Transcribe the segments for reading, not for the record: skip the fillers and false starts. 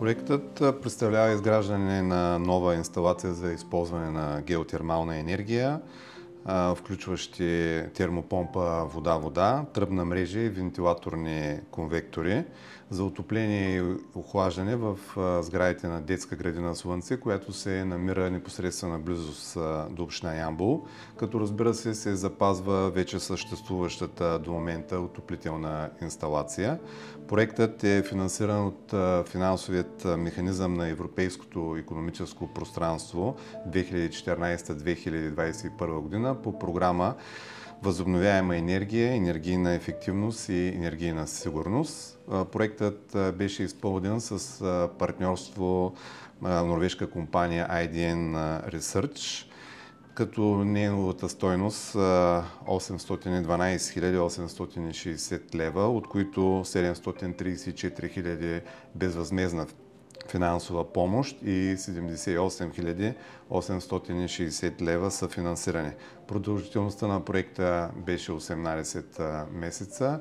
Проектът представлява изграждане на нова инсталация за използване на геотермална енергия, включващи термопомпа вода-вода, тръбна мрежа и вентилаторни конвектори за отопление и охлаждане в сградите на детска градина Слънце, която се намира непосредствена близост до община Ямбол, като разбира се запазва вече съществуващата до момента отоплителна инсталация. Проектът е финансиран от финансовият механизъм на Европейското икономическо пространство 2014-2021 година по програма Възобновяема енергия, енергийна ефективност и енергийна сигурност. Проектът беше изпълнен с партньорство на норвежка компания IDN Research, като неговата стойност 812 860 лева, от които 734 000 безвъзмездна финансова помощ и 78 860 лева са финансиране. Продължителността на проекта беше 18 месеца,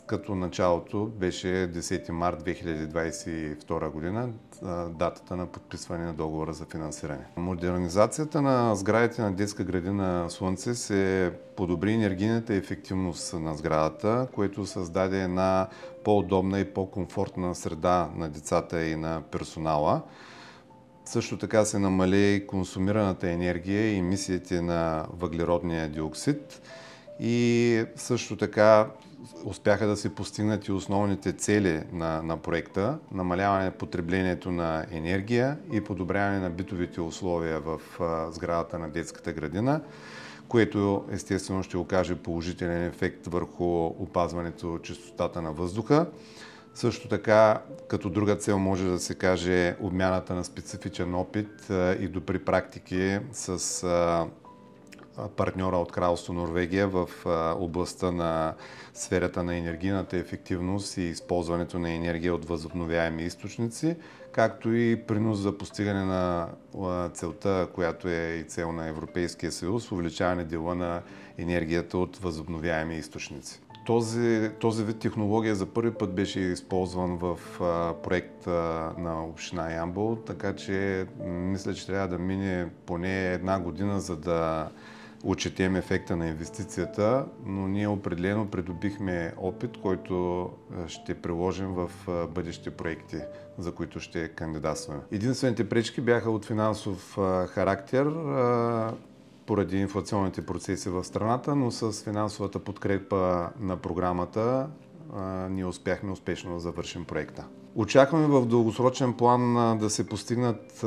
като началото беше 10 март 2022 година, датата на подписване на договора за финансиране. Модернизацията на сградите на детска градина Слънце се подобри енергийната ефективност на сградата, което създаде една по-удобна и по-комфортна среда на децата и на персонала. Също така се намали консумираната енергия и емисиите на въглеродния диоксид и също така успяха да се постигнат и основните цели на проекта – намаляване на потреблението на енергия и подобряване на битовите условия в сградата на детската градина, което естествено ще окаже положителен ефект върху опазването чистотата на въздуха. Също така, като друга цел може да се каже обмяната на специфичен опит и добри практики с партньора от Кралство Норвегия в областта на сферата на енергийната ефективност и използването на енергия от възобновяеми източници, както и принос за постигане на целта, която е и цел на Европейския съюз, увеличаване дела на енергията от възобновяеми източници. Този вид технология за първи път беше използван в проект на община Ямбол, така че мисля, че трябва да мине поне една година, за да отчетем ефекта на инвестицията, но ние определено придобихме опит, който ще приложим в бъдещи проекти, за които ще кандидатстваме. Единствените пречки бяха от финансов характер, поради инфлационните процеси в страната, но с финансовата подкрепа на програмата ние успяхме успешно да завършим проекта. Очакваме в дългосрочен план да се постигнат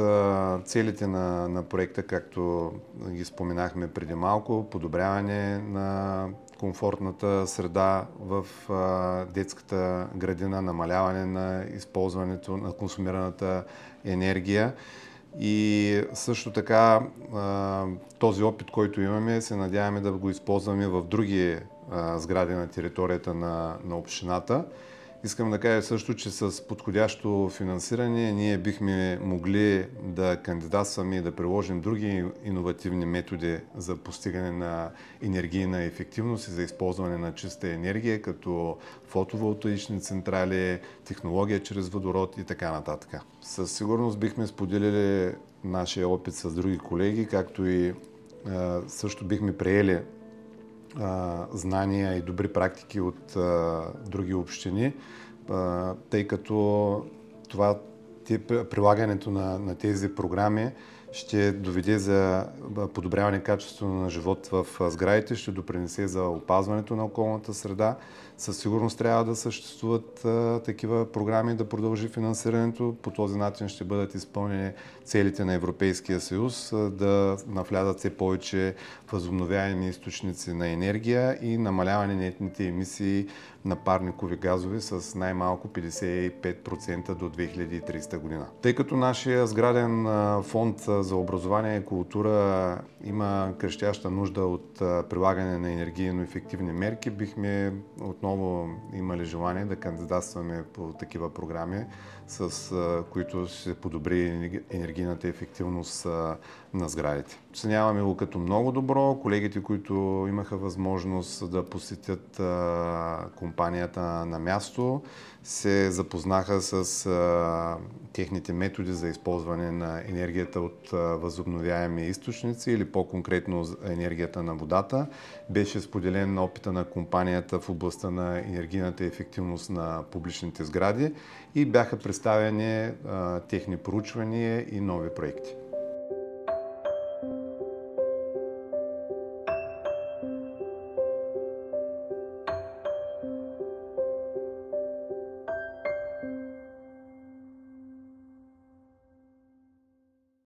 целите на проекта, както ги споменахме преди малко, подобряване на комфортната среда в детската градина, намаляване на използването на консумираната енергия. И също така този опит, който имаме, се надяваме да го използваме в други сгради на територията на общината. Искам да кажа също, че с подходящо финансиране ние бихме могли да кандидатстваме и да приложим други иновативни методи за постигане на енергийна ефективност и за използване на чиста енергия, като фотоволтаични централи, технология чрез водород и така нататък. Със сигурност бихме споделили нашия опит с други колеги, както и също бихме приели знания и добри практики от други общини, тъй като прилагането на тези програми ще доведе за подобряване качеството на живот в сградите, ще допринесе за опазването на околната среда. Със сигурност трябва да съществуват такива програми, да продължи финансирането. По този начин ще бъдат изпълнени целите на Европейския съюз, да навлязат все повече възобновяеми източници на енергия и намаляване на нетните емисии на парникови газове с най-малко 55% до 2030 година. Тъй като нашия сграден фонд за образование и култура има крещяща нужда от прилагане на енергийно ефективни мерки, бихме отново имали желание да кандидатстваме по такива програми които ще се подобри енергийната ефективност на сградите. Оценяваме го като много добро. Колегите, които имаха възможност да посетят компанията на място, се запознаха с техните методи за използване на енергията от възобновяеми източници или по-конкретно енергията на водата. Беше споделен опита на компанията в областта на енергийната ефективност на публичните сгради и бяха представени техни проучвания и нови проекти.